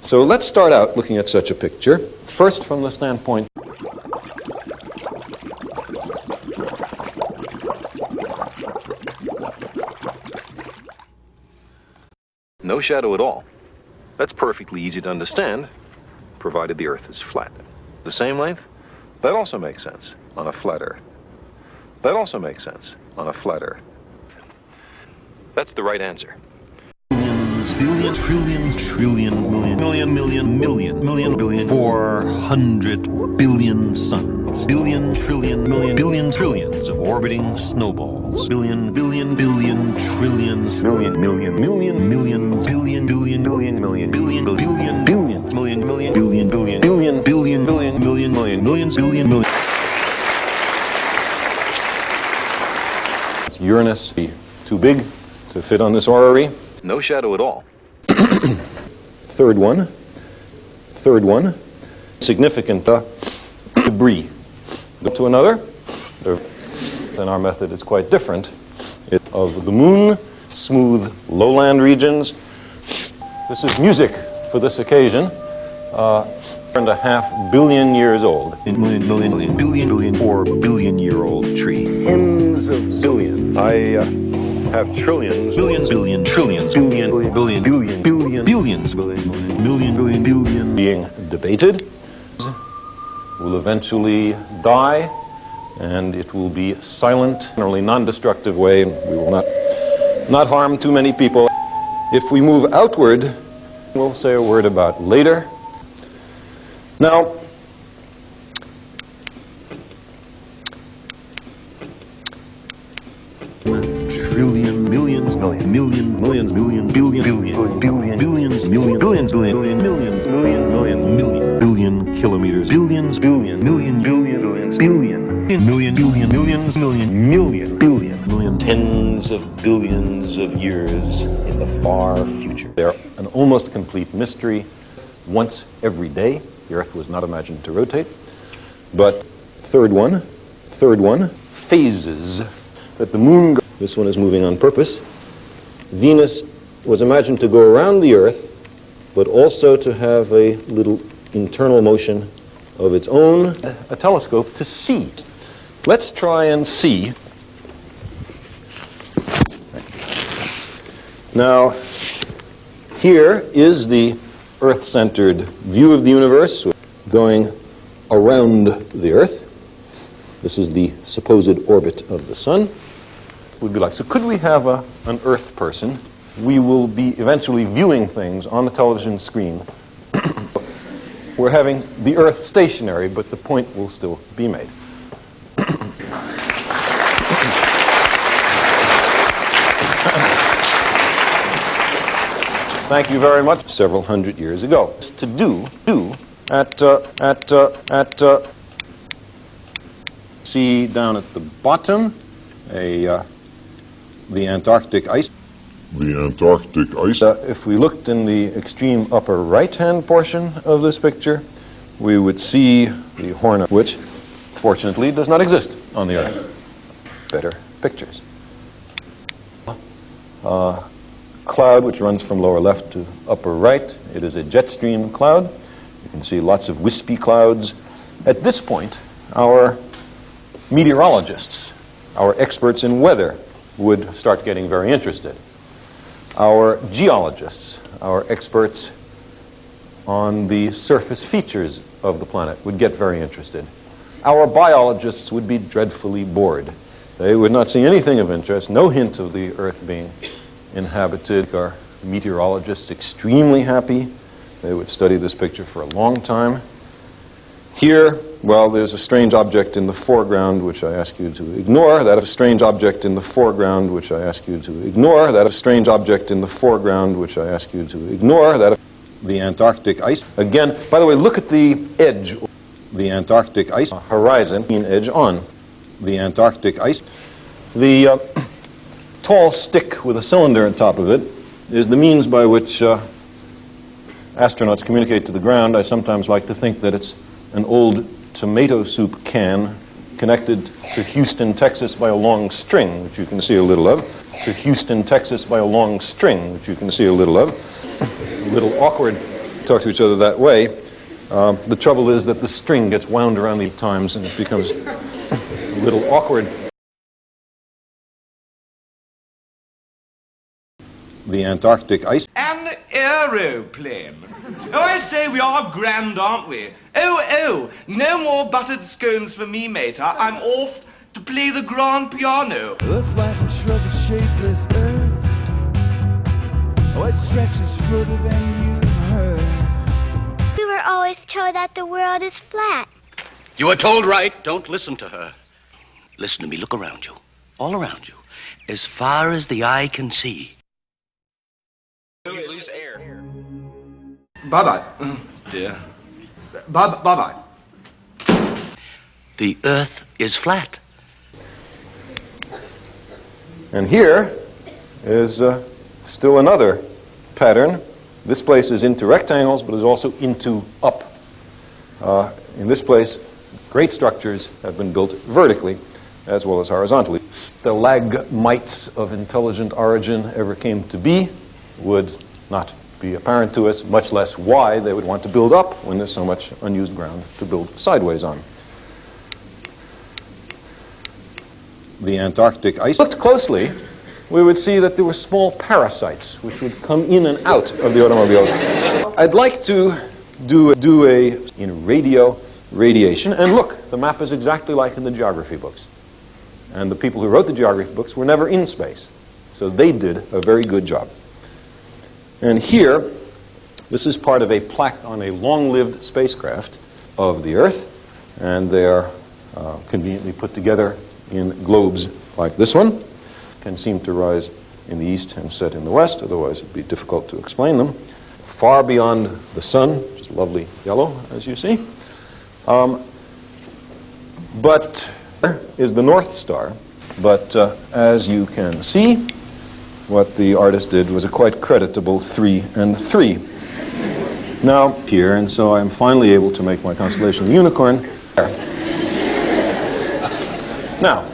So let's start out looking at such a picture, first from the standpoint. No shadow at all. That's perfectly easy to understand, provided the Earth is flat. The same length? That also makes sense on a flat Earth. That also makes sense on a flat Earth. That's the right answer. Billions, trillions, trillion, million, 400 billion suns. Billion, trillion, billion, trillions of orbiting snowballs. Billion, trillions, million, billion, million, million, million, billion, million, million, millions, billions, billion, million. Is Uranus too big to fit on this orrery? No shadow at all. Third one, significant debris. To another, then our method is quite different. Of the moon, smooth lowland regions. This is music for this occasion. 4.5 billion years old. Billion, 4 billion year old tree. Tens of billions. I have trillions. Billions, billion, trillions, billion, billion, billion, billion, billions, billion, million, billion, billion. Being debated, will eventually die, and it will be silent, generally non-destructive way, and we will not harm too many people. If we move outward, we'll say a word about later. Now, trillion, millions, million, millions, billion, billion, billions, million, billions, billion, millions, billion kilometers, billions, million, tens of billions of years in the far future. they're an almost complete mystery. Once every day, the Earth was not imagined to rotate. But third one, phases that the moon. This one is moving on purpose. Venus was imagined to go around the Earth, but also to have a little internal motion of its own, a telescope to see. Let's try and see. Now, here is the Earth-centered view of the universe going around the Earth. This is the supposed orbit of the sun. Would be like. So could we have an Earth person? We will be eventually viewing things on the television screen. We're having the Earth stationary, but the point will still be made. Thank you very much. Several hundred years ago. To do see down at the bottom the Antarctic ice. If we looked in the extreme upper right-hand portion of this picture, we would see the Horn, which fortunately does not exist on the Earth. Better pictures. Cloud which runs from lower left to upper right. It is a jet stream cloud. You can see lots of wispy clouds. At this point, our meteorologists, our experts in weather, would start getting very interested. Our geologists, our experts on the surface features of the planet, would get very interested. Our biologists would be dreadfully bored. They would not see anything of interest, no hint of the Earth being inhabited. Our meteorologists extremely happy. They would study this picture for a long time. Here, well, there's a strange object in the foreground which I ask you to ignore. That is a strange object in the foreground which I ask you to ignore. That is a strange object in the foreground which I ask you to ignore. That is the Antarctic ice. Again, by the way, look at the edge. The Antarctic ice horizon, edge on. The Antarctic ice. The tall stick with a cylinder on top of it is the means by which astronauts communicate to the ground. I sometimes like to think that it's an old tomato soup can connected to Houston, Texas by a long string, which you can see a little of. To Houston, Texas by a long string, which you can see a little of. A little awkward talk to each other that way. The trouble is that the string gets wound around the times and it becomes a little awkward. The Antarctic ice. An aeroplane. Oh, I say, we are grand, aren't we? Oh, no more buttered scones for me, mate. I'm off to play the grand piano. The flat and shrubby shapeless earth, oh, it stretches further than you've heard. We were always told that the world is flat. You were told right. Don't listen to her. Listen to me. Look around you. All around you. As far as the eye can see. You lose air. Bye-bye. Oh, dear. Bye-bye. The Earth is flat. And here is still another pattern. This place is into rectangles, but is also into up. In this place, great structures have been built vertically as well as horizontally. Stalagmites of intelligent origin ever came to be would not be apparent to us, much less why they would want to build up when there's so much unused ground to build sideways on. The Antarctic ice. Looked closely, we would see that there were small parasites which would come in and out of the automobiles. I'd like to do in radiation, and look, the map is exactly like in the geography books. And the people who wrote the geography books were never in space, so they did a very good job. And here, this is part of a plaque on a long-lived spacecraft of the Earth, and they are conveniently put together in globes like this one. Can seem to rise in the east and set in the west, otherwise it would be difficult to explain them. Far beyond the sun, which is lovely yellow, as you see. But is the North Star. But as you can see, what the artist did was a quite creditable 3 and 3. Now, here, and so I'm finally able to make my constellation the Unicorn. Now,